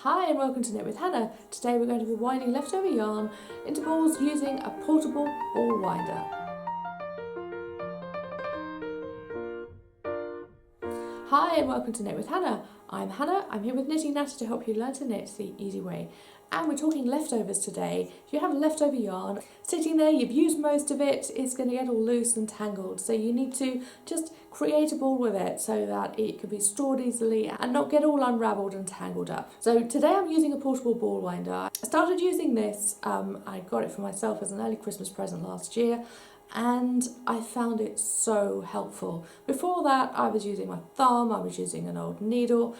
Hi and welcome to Knit with Hannah. Today we're going to be winding leftover yarn into balls using a portable ball winder. Hi and welcome to Knit with Hannah. I'm Hannah, I'm here with Knitting Natter to help you learn to knit the easy way. And we're talking leftovers today. If you have leftover yarn sitting there, you've used most of it, it's going to get all loose and tangled. So you need to just create a ball with it so that it can be stored easily and not get all unravelled and tangled up. So today I'm using a portable ball winder. I started using this, I got it for myself as an early Christmas present last year, and I found it so helpful. Before that I was using my thumb, I was using an old needle.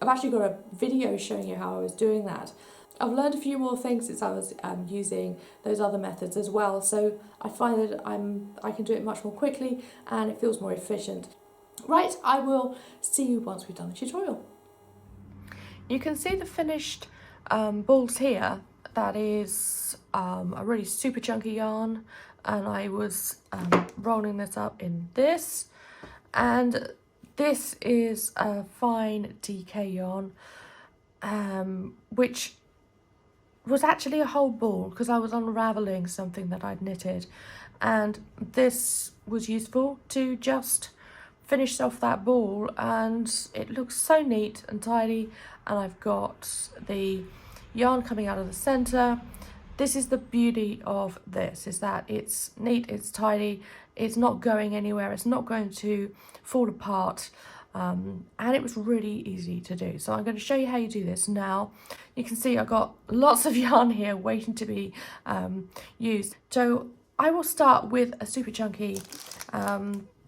I've actually got a video showing you how I was doing that. I've learned a few more things since I was using those other methods as well, so I find that I can do it much more quickly and it feels more efficient. Right, I will see you once we've done the tutorial. You can see the finished balls here. That is a really super chunky yarn, and I was rolling this up in this, and this is a fine DK yarn, which was actually a whole ball because I was unravelling something that I'd knitted, and this was useful to just finish off that ball, and it looks so neat and tidy. And I've got the yarn coming out of the centre. This is the beauty of this, is that it's neat, it's tidy, it's not going anywhere, it's not going to fall apart. And it was really easy to do. So I'm going to show you how you do this now. You can see I've got lots of yarn here waiting to be used. So I will start with a super chunky,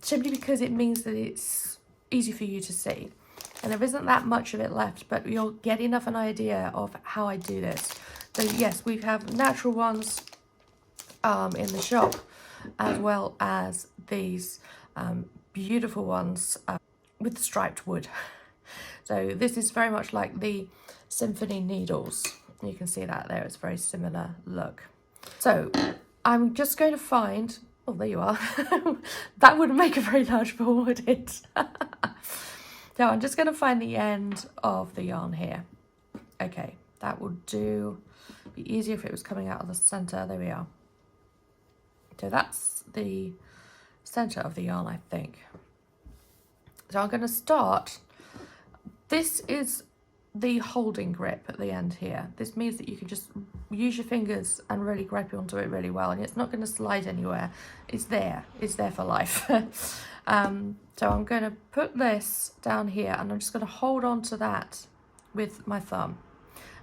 simply because it means that it's easy for you to see. And there isn't that much of it left, but you'll get enough an idea of how I do this. So yes, we have natural ones in the shop, as well as these beautiful ones with striped wood. So this is very much like the symphony needles. You can see that there, it's a very similar look. So I'm just going to find, oh there you are, that wouldn't make a very large ball, would it? So I'm just going to find the end of the yarn here. Okay, that would do. Be easier if it was coming out of the centre. There we are. So that's the centre of the yarn, I think. So I'm going to start. This is the holding grip at the end here. This means that you can just use your fingers and really grip onto it really well, and it's not going to slide anywhere. It's there for life. So I'm going to put this down here, and I'm just going to hold on to that with my thumb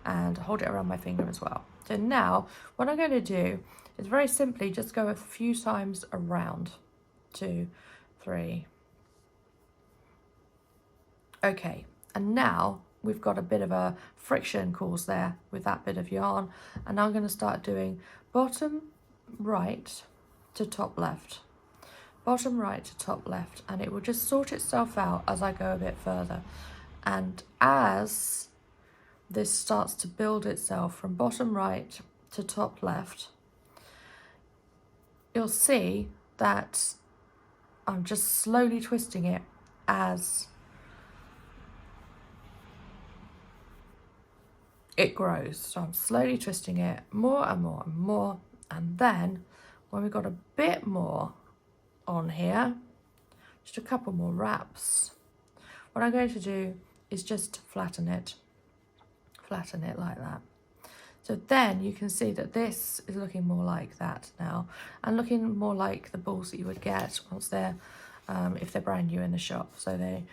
and hold it around my finger as well. So now what I'm going to do is very simply just go a few times around. 2, 3. Okay, and now we've got a bit of a friction cause there with that bit of yarn, and I'm going to start doing bottom right to top left, bottom right to top left, and it will just sort itself out as I go a bit further. And as this starts to build itself from bottom right to top left, you'll see that I'm just slowly twisting it as it grows. So I'm slowly twisting it more and more and more, and then when we've got a bit more on here, just a couple more wraps, what I'm going to do is just flatten it like that. So then you can see that this is looking more like that now, and looking more like the balls that you would get once they're if they're brand new in the shop. So they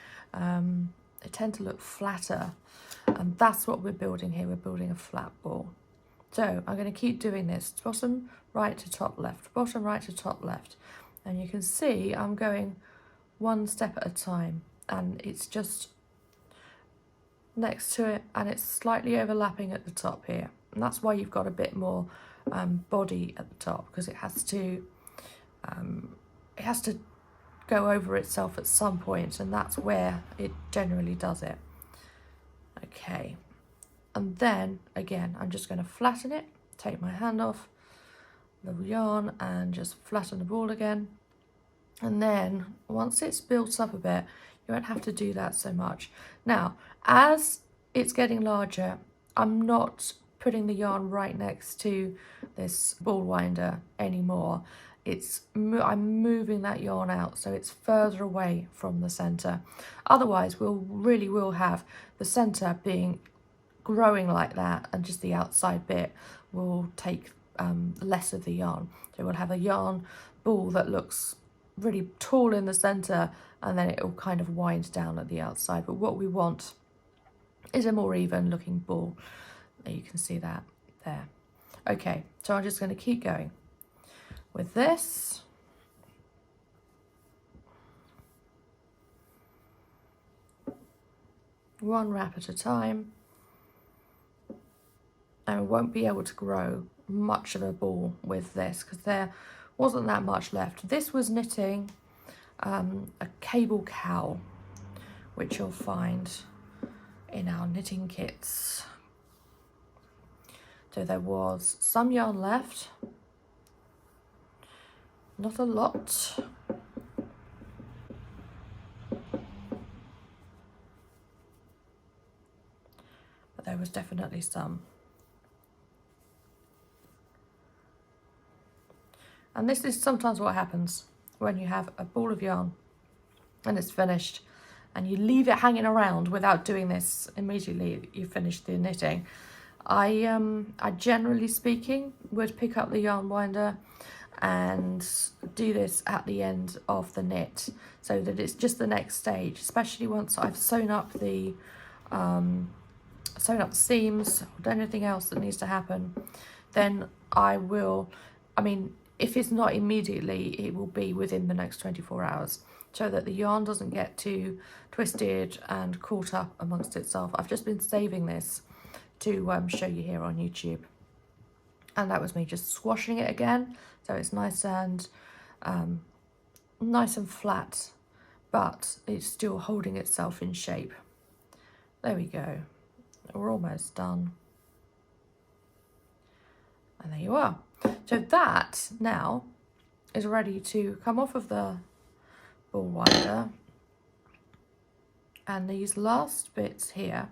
tend to look flatter, and that's what we're building here. We're building a flat ball. So I'm going to keep doing this, bottom right to top left, bottom right to top left, and you can see I'm going one step at a time, and it's just next to it, and it's slightly overlapping at the top here, and that's why you've got a bit more body at the top, because it has to go over itself at some point, and that's where it generally does it. Okay, and then again I'm just going to flatten it, take my hand off the yarn and just flatten the ball again. And then once it's built up a bit, you won't have to do that so much. Now as it's getting larger, I'm not putting the yarn right next to this ball winder anymore. I'm moving that yarn out so it's further away from the center. Otherwise, really will have the center being growing like that, and just the outside bit will take less of the yarn. So we'll have a yarn ball that looks really tall in the center, and then it will kind of wind down at the outside. But what we want is a more even looking ball. There, you can see that there. Okay, so I'm just going to keep going with this. One wrap at a time. And we won't be able to grow much of a ball with this because there wasn't that much left. This was knitting a cable cowl, which you'll find in our knitting kits. So there was some yarn left, not a lot. But there was definitely some. And this is sometimes what happens when you have a ball of yarn and it's finished and you leave it hanging around without doing this immediately you finish the knitting. I generally speaking would pick up the yarn winder and do this at the end of the knit so that it's just the next stage, especially once I've sewn up the seams or anything else that needs to happen. Then if it's not immediately, it will be within the next 24 hours so that the yarn doesn't get too twisted and caught up amongst itself. I've just been saving this to show you here on YouTube. And that was me just squashing it again. So it's nice and flat, but it's still holding itself in shape. There we go. We're almost done. And there you are. So that now is ready to come off of the ball winder. And these last bits here,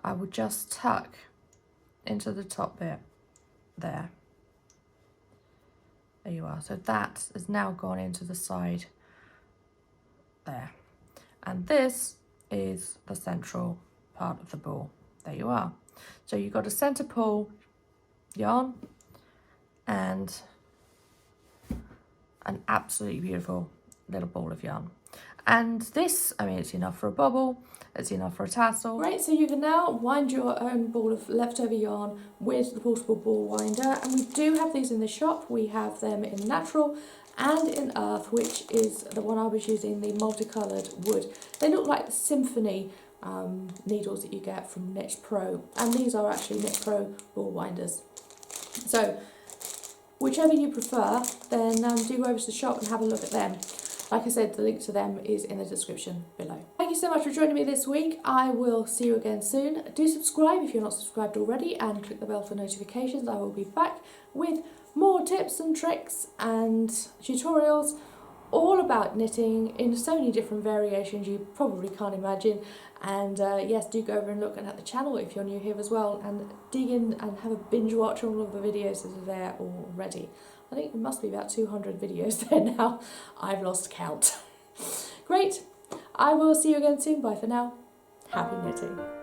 I will just tuck into the top bit there. There you are. So that has now gone into the side there. And this is the central part of the ball. There you are. So you've got a center pull yarn and an absolutely beautiful little ball of yarn. And this, it's enough for a bobble, it's enough for a tassel. Great, so you can now wind your own ball of leftover yarn with the portable ball winder. And we do have these in the shop. We have them in natural and in earth, which is the one I was using, the multicoloured wood. They look like symphony needles that you get from Knit Pro. And these are actually Knit Pro ball winders. So whichever you prefer, then do go over to the shop and have a look at them. Like I said, the link to them is in the description below. Thank you so much for joining me this week. I will see you again soon. Do subscribe if you're not subscribed already and click the bell for notifications. I will be back with more tips and tricks and tutorials all about knitting in so many different variations you probably can't imagine. And yes, do go over and look at the channel if you're new here as well, and dig in and have a binge watch all of the videos that are there already. I think it must be about 200 videos there now. I've lost count. Great. I will see you again soon. Bye for now. Happy knitting.